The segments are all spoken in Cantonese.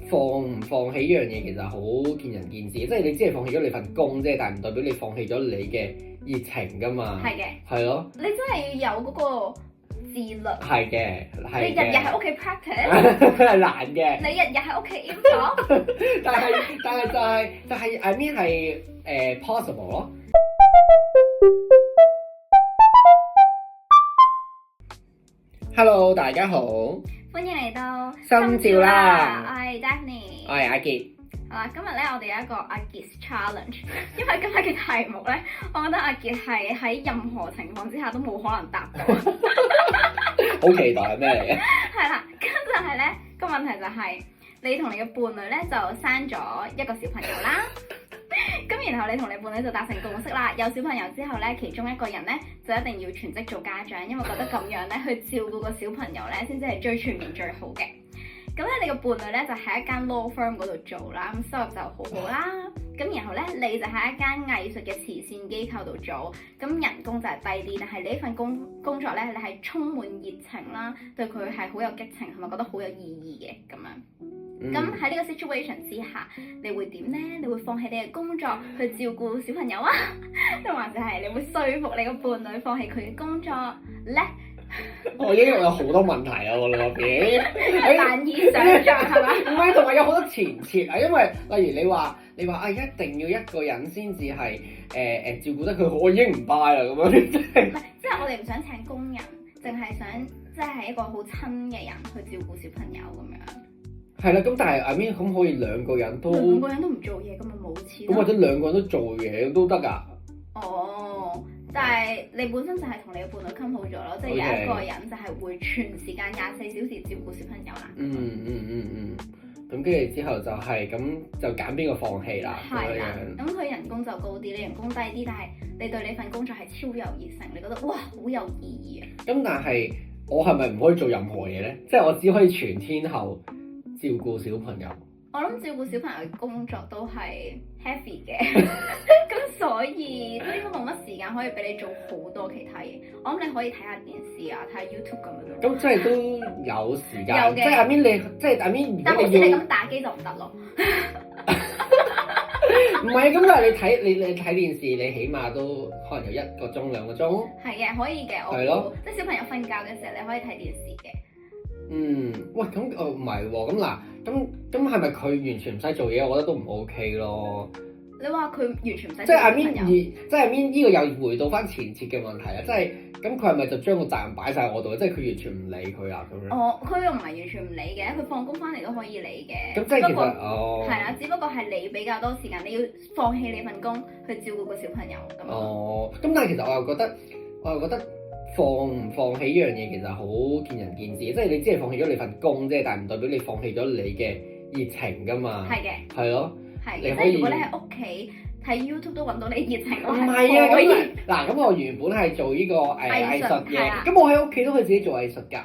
放唔放棄呢樣嘢其實好見仁見智，即係你只係放棄咗你份工啫，但係唔代表你放棄咗你嘅熱情㗎嘛。係嘅，係咯，你真係要有嗰個自律。係嘅，係嘅。你日日喺屋企 practice，係難嘅。你日日喺屋企 improv，但係就係 I mean 係possible 咯。Hello， 大家好，歡迎嚟到心照啦，我係 Daphne，我係阿傑。好啦，今日咧我哋有一個阿傑 challenge，因為今日嘅題目咧，我覺得阿傑係喺任何情況之下都冇可能答到。好期待係咩嚟嘅？係啦，咁就係咧個問題就係、你同你嘅伴侶咧就生咗一個小朋友啦。咁然後你同你伴侶就達成共識啦，有小朋友之後咧，其中一個人咧就一定要全職做家長，因為覺得咁樣咧去照顧個小朋友咧先至係最全面最好嘅。咁咧你個伴侶咧就喺一間 law firm 嗰度做啦，咁收入就好好啦。咁然後咧你就喺一間藝術嘅慈善機構度做，咁人工就係低啲，但係你呢份工作咧你係充滿熱情啦，對佢係好有激情，同埋覺得好有意義嘅咁樣。咁喺呢個 situation 之下，你會點呢？你會放棄你嘅工作去照顧小朋友啊？定還是係你會說服你個伴侶放棄佢嘅工作呢？我已經有好多問題啊！我嗰邊難以想像係嘛？唔係，同埋有好多前設啊！因為例如你話啊，一定要一個人先至係照顧得佢好，我已經唔 buy 啦咁樣，即係即係我哋唔想請工人，淨係想即係一個好親嘅人去照顧小朋友咁樣。係啦，咁但係 I mean 咁可以兩個人都唔做嘢，咁咪冇錢。咁或者兩個人都做嘢都得㗎。哦，但係你本身就係同你嘅伴侶傾好咗咯，即係有一個人就係會全時間24小時照顧小朋友啦。咁跟住之後就係咁就揀邊個放棄啦。係啦，咁佢人工就高啲，你人工低啲，但係你對你份工作係超有熱誠，你覺得哇好有意義啊！咁但係我係咪唔可以做任何嘢咧？即係我只可以全天候照顧小朋友。我諗照顧小朋友嘅工作都係 heavy 嘅，咁所以都應該冇乜時間可以俾你做好多其他嘢。我諗你可以睇下電視啊，睇下 YouTube 咁樣咯。咁即係都有時間，有嘅即係 I mean 你即係 I mean 但係好似你咁打機就唔得咯。唔係咁，但係你睇電視，你起碼都可能有1個鐘2個鐘。係嘅，可以嘅。係咯，即係小朋友瞓覺嘅時候，你可以睇電視嘅。喂，咁唔係喎，咁嗱，咁係咪佢完全唔使做嘢？我覺得都唔 OK 咯。你話佢完全唔使，即係 I mean 呢個又回到翻前設嘅問題啊！即係咁佢係咪就將個責任擺晒我度？即係佢完全唔理佢啊咁樣。哦，佢又唔係完全唔理嘅，佢放工翻嚟都可以理嘅。咁即係其實係啦，只不過係你比較多時間，你要放棄你份工去照顧個小朋友咁。哦，咁但係其實我又覺得放唔放棄呢樣嘢其實好見仁見智，即係你只係放棄咗你份工啫，但係唔代表你放棄咗你嘅熱情㗎嘛。係嘅。係咯。係，即係如果你喺屋企睇 YouTube 都揾到你熱情，唔係啊，咁嗱，咁我原本係做呢個藝術嘅，咁我喺屋企都可以自己做藝術㗎。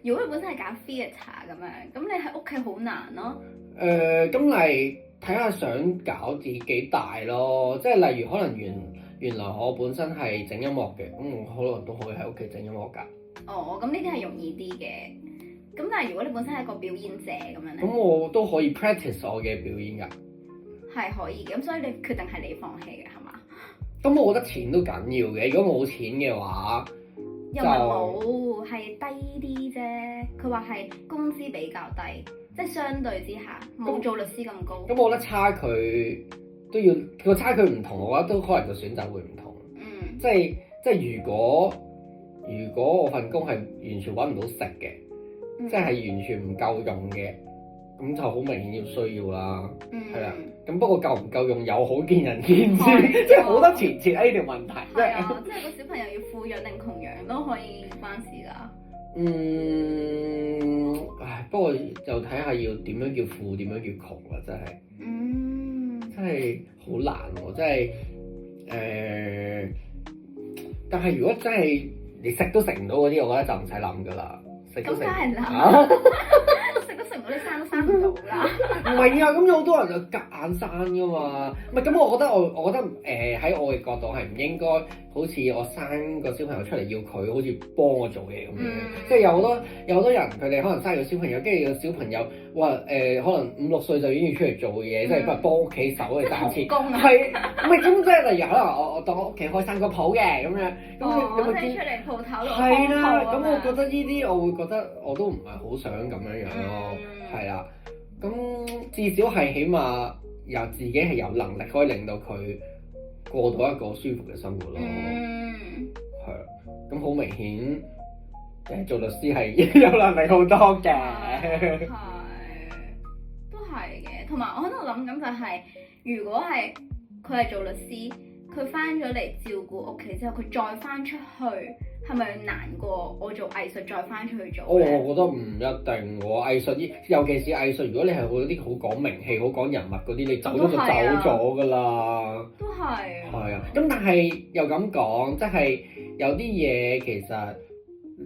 如果你本身係搞 theatre 咁樣，咁你喺屋企好難咯。咁嚟睇下想搞自己大咯，即係例如可能原來我本身係整音樂嘅，咁我可能都可以喺屋企整音樂㗎。哦，咁呢啲係容易啲嘅。咁但係如果你本身係一個表演者咁樣咧，咁我都可以 practice 我嘅表演㗎。係可以嘅，咁所以你決定係你放棄嘅係嘛？咁我覺得錢都緊要嘅，如果冇錢嘅話，又唔係冇，係低啲啫。佢話係工資比較低，即係相對之下冇做律師咁高。咁我覺得差距都要個差距唔同，我覺得都可能個選擇會唔同。即係如果我份工係完全揾唔到食嘅。即係完全唔夠用嘅，咁就好明顯要需要啦，係啦。咁不過夠唔夠用又好見仁見智，即係好多前設呢條問題。係啊，即係個小朋友要富養定窮養都可以關事㗎。不過就睇下要點樣叫富，點樣叫窮啦，真係。真係好難喎，真係但係如果真係你食都食唔到嗰啲，我覺得就唔使諗㗎啦。咁梗係啦，食都食唔到，你生都生唔到啦。唔係啊，咁有好多人就夾硬生噶嘛。唔係咁，我覺得喺我嘅角度係唔應該好似我生個小朋友出嚟要佢好似幫我做嘢咁樣。即係有好多人佢哋可能生個小朋友，跟住個小朋友話可能5、6歲就已經要出嚟做嘢，即係幫屋企手去賺錢。係唔係咁？即係例如可能我當我屋企開3個鋪嘅咁樣，咁你咪出嚟鋪頭度係啦。咁我覺得呢啲我會覺得我都唔係好想咁樣咯，係啦。咁至少係起碼由自己係有能力可以令到佢過到一個舒服嘅生活咯。係啊，咁好明顯做律師係有能力好多嘅。係，都係嘅。同埋我喺度諗緊就係，如果係佢係做律師，佢翻咗嚟照顧屋企之後，佢再翻出去，係咪難過我做藝術再翻出去做？我覺得唔一定喎，藝術尤其是藝術，如果你係嗰啲好講名氣、好講人物嗰啲，你走咗就走咗㗎啦。都係。係啊，咁但係又咁講，即係有啲嘢其實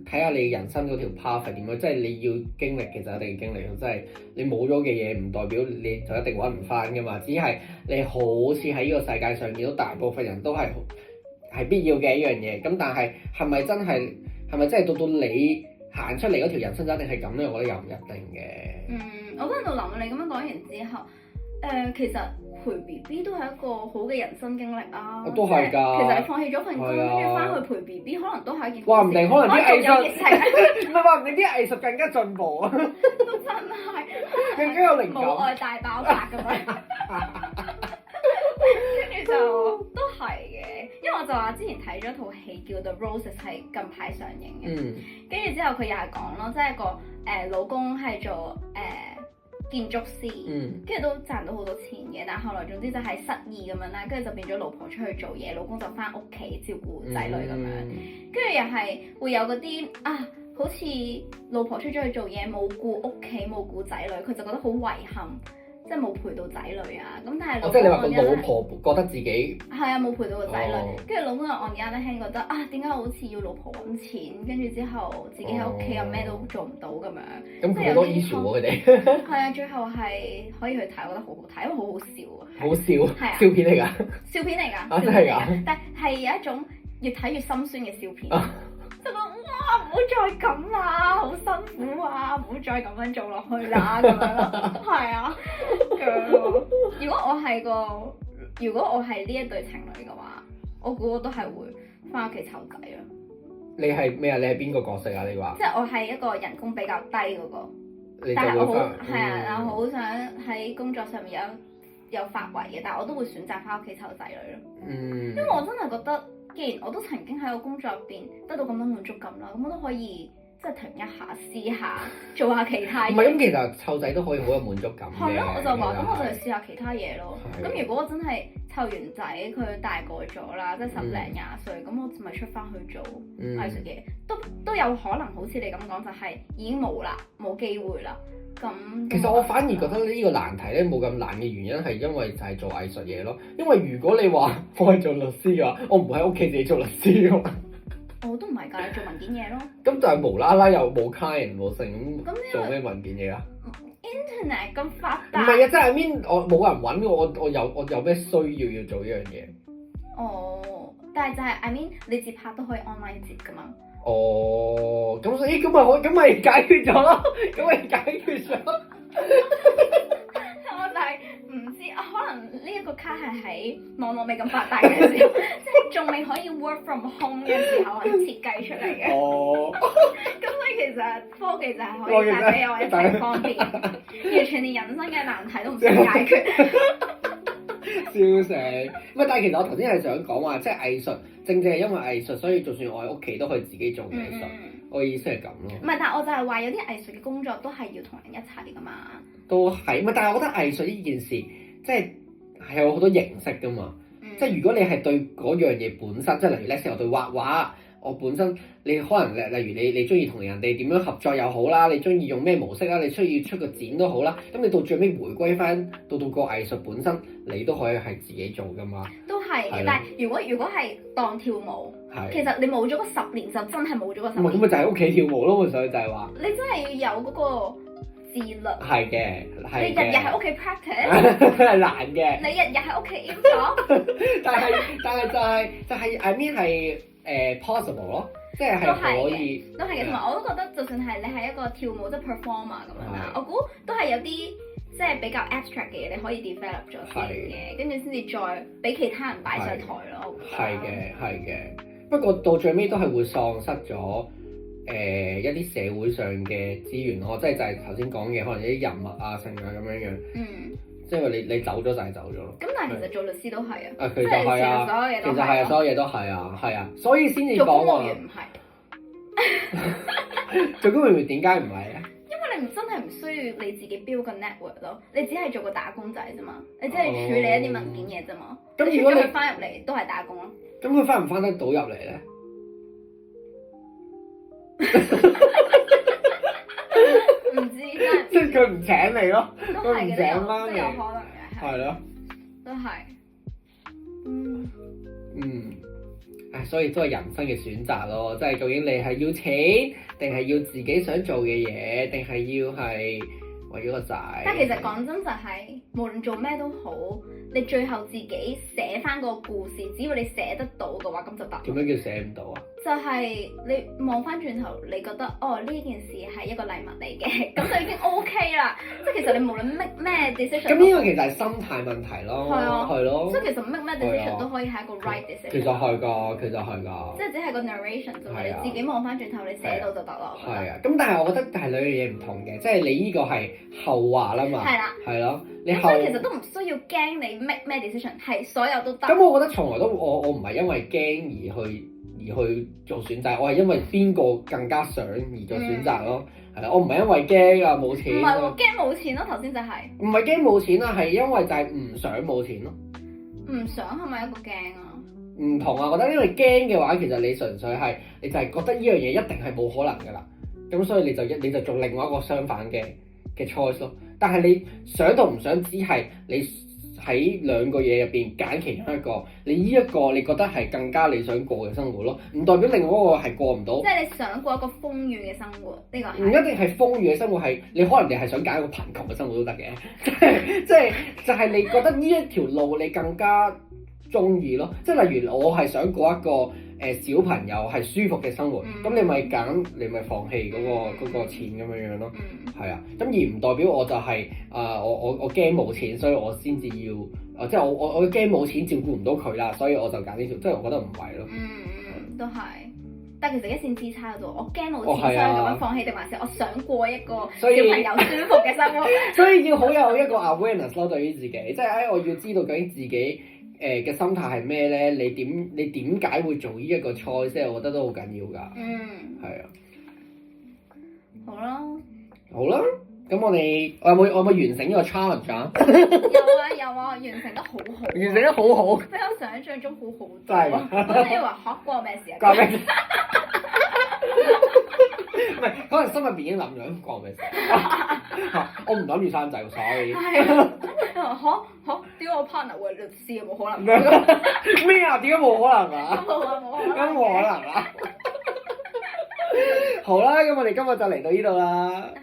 睇下你人生嗰條 path 係點樣，即係你要經歷，其實一定要經歷。即係你冇咗嘅嘢，唔代表你就一定揾唔翻㗎嘛。只係你好似喺呢個世界上見到大部分人都係必要嘅一樣嘢，咁但係係咪真係到你行出嚟嗰條人生就一定係咁咧？我覺得又唔一定嘅。我喺度諗，你咁樣講完之後，其實陪 BB 都係一個好嘅人生經歷啊。都係㗎。其實你放棄咗份工，跟住翻去陪 BB，可能都係一件。話唔定可能啲藝術，唔係話唔定啲藝術更加進步啊！都真係更加有靈感。母愛大爆發咁樣。跟住就都係嘅，因為我就話之前睇咗套戲叫《The Roses》係近排上映嘅，跟住之後佢又係講咯，即係個老公係做建築師，跟住都賺到好多錢嘅，但係後來總之就係失意咁樣啦，跟住就變咗老婆出去做嘢，老公就翻屋企照顧仔女咁樣，跟住又係會有嗰啲好似老婆出咗去做嘢冇顧屋企冇顧仔女，佢就覺得好遺憾。即係冇陪到仔女啊！咁但係即係你話個老婆覺得自己係啊冇陪到個仔女，跟住老公又 on the other hand覺得點解好似要老婆揾錢，跟住之後自己喺屋企又咩都做唔到咁樣。咁佢好多 issue 喎佢哋。係啊，最後係可以去睇，我覺得好好睇，因為好好笑啊。好笑係啊！笑片嚟㗎。笑片嚟㗎。真係㗎。但係有一種越睇越心酸嘅笑片。就覺得哇，唔好再咁啦，好辛苦啊，唔好再咁樣做落去啦咁樣咯，係啊，如果我係呢一對情侶嘅話，我估我都係會翻屋企湊仔咯。你係咩啊？你係邊個角色啊？你話？即係我係一個人工比較低嗰個，但係我好係啊，但我好想喺工作上面有發圍嘅，但係我都會選擇翻屋企湊仔女咯。因為我真係覺得。既然我都曾經喺個工作入邊得到咁多滿足感啦，咁我都可以即係停一下、試下做下其他嘢。唔係咁，其實湊仔都可以好有滿足感嘅。係咯，我就話咁，我就去試下其他嘢咯。咁如果我真係湊完仔，佢大個咗啦，即係10零20歲，咁我咪出翻去做藝術嘅，都有可能好似你咁講，就係已經冇啦，冇機會啦。咁其實我反而覺得呢個難題咧冇咁難嘅原因係因為就係做藝術嘢咯。因為如果你話我係做律師嘅話，我唔喺屋企自己做律師嘅嘛。我都唔係㗎，你做文件嘢咯。咁就係無啦啦又冇 client 冇成咁做咩文件嘢啊 ？Internet 咁發達。唔係啊，即係 I mean 我冇人揾我有咩需要做呢樣嘢？哦，但係就係 I mean 你接客都可以 online 接㗎嘛。哦，咁所以咁咪解決咗咯，咁咪解決咗。我就係唔知可能呢一個卡係喺網絡未咁發達嘅時候，即係仲未可以 work from home 嘅時候設計出嚟嘅。哦。咁所以其實科技就係可以帶俾我一齊方便，完全連人生嘅難題都唔使解決。笑死！唔係，但係其實我頭先係想講話，即係藝術，正係因為藝術，所以就算我喺屋企都可以自己做藝術。我意思係咁咯。唔係，但係我就係話有啲藝術嘅工作都係要同人一齊噶嘛。都係，唔係，但係我覺得藝術呢件事，即係有好多形式噶嘛。即係如果你係對嗰樣嘢本身，即係例如咧，我對畫畫。我本身你可能例如你中意同人哋點樣合作又好啦，你中意用咩模式啦，你需要出個展都好啦，咁你到最尾回歸翻到個藝術本身，你都可以係自己做噶嘛。都係嘅，但係如果係當跳舞，其實你冇咗嗰10年就真係冇咗嗰10年。咁咪就喺屋企跳舞咯，我想就係話。你真係要有嗰個自律。係嘅，係嘅。你日日喺屋企 practice 係難嘅。你日日喺屋企 improv 但係就係 I mean 係possible 咯，即係可以。都係嘅，同埋我都覺得，就算係你係一個跳舞即係 performer 咁樣啦，我估都係有啲即係比較 abstract 嘅嘢，你可以 develop 咗先嘅，跟住先至再俾其他人擺上台咯。係嘅，係嘅。不過到最尾都係會喪失咗一啲社會上嘅資源咯，即係就係頭先講嘅，可能一啲人物啊、性啊咁樣樣。即係你走咗就係走咗咯。咁但係其實做律師都係啊。其實係啊，其實係啊，所有嘢都係啊，係啊，所以先至講話。做公務員唔係。做公務員點解唔係咧？因為你真係唔需要你自己 build 個 network 咯，你只係做個打工仔啫嘛，你只係處理一啲文件嘢啫嘛。咁如果你翻入嚟都係打工咯。咁佢翻唔翻得到入嚟咧？唔知真係。即係佢唔請你咯，都係嘅，都有可能嘅，係咯，都係，所以都係人生嘅選擇咯，即係究竟你係要錢，定係要自己想做嘅嘢，定係要係為咗個仔？但係其實講真就係，無論做咩都好，你最後自己寫翻個故事，只要你寫得到嘅話，咁就得。點樣叫寫唔到啊？就係你望翻轉頭，你覺得哦呢件事係一個禮物嚟嘅，咁就已經 OK 啦。即係其實你無論 make 咩 decision， 咁呢個其實係心態問題咯，係咯。所以其實 make 咩 decision 都可以係一個 right decision。其實係㗎，即係只係個 narration 啫嘛，你自己望翻轉頭，你寫到就得咯。係啊，咁但係我覺得係兩樣嘢唔同嘅，即係你呢個係後話啦嘛。係啦。係咯，所以其實都唔需要驚你 make 咩 decision，係所有都得。咁我覺得從來都我唔係因為驚而去做選擇，我係因為邊個更加想而做選擇咯，係啦，我唔係因為驚啊冇錢，唔係喎，驚冇錢咯，頭先就係唔係驚冇錢啊，係因為就係唔想冇錢咯，唔想係咪一個驚啊？唔同啊，我覺得因為驚嘅話，其實你純粹係你就係覺得呢樣嘢一定係冇可能噶啦，咁所以你就做另外一個相反嘅 choice 咯，但係你想同唔想只係你喺兩個嘢入邊揀其中一個，你呢一個你覺得係更加你想過嘅生活咯，唔代表另外一個係過唔到。即係你想過一個豐裕嘅生活，呢個唔一定係豐裕嘅生活，係你可能你係想揀一個貧窮嘅生活都得嘅，即係你覺得呢一條路你更加中意咯，即係例如我係想過一個小朋友係舒服嘅生活，咁你咪揀，你咪放棄嗰個錢咁樣樣咯，係啊，咁而唔代表我就係我驚冇錢，所以我先至要，即係我驚冇錢照顧唔到佢啦，所以我就揀呢條，即係我覺得唔係咯。都係，但係其實一線之差喺度，我驚冇錢，所以咁樣放棄，定還是我想過一個小朋友舒服嘅生活？所以要好有一個 awareness 咯，對於自己，即係我要知道究竟自己嘅心態係咩咧？你點解會做呢一個 choice？ 我覺得都好緊要㗎。係啊。好啦，咁我有冇完成呢個 challenge 啊？有啊，完成得好好。完成得好好。比我想象中好好多。真係。我真係話嚇關我咩事啊？關咩事？唔係，可能心入邊已經諗咗關我咩事？我唔諗住生仔喎，所以。點解我 partner 會律師啊？冇可能。咩啊？點解冇可能啊？冇可能啊！好啦，咁我哋今日就嚟到呢度啦。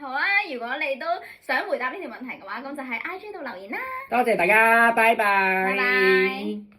好啊，如果你都想回答呢條問題嘅話，咁就喺 IG 度留言啦。多謝大家，拜拜。拜拜。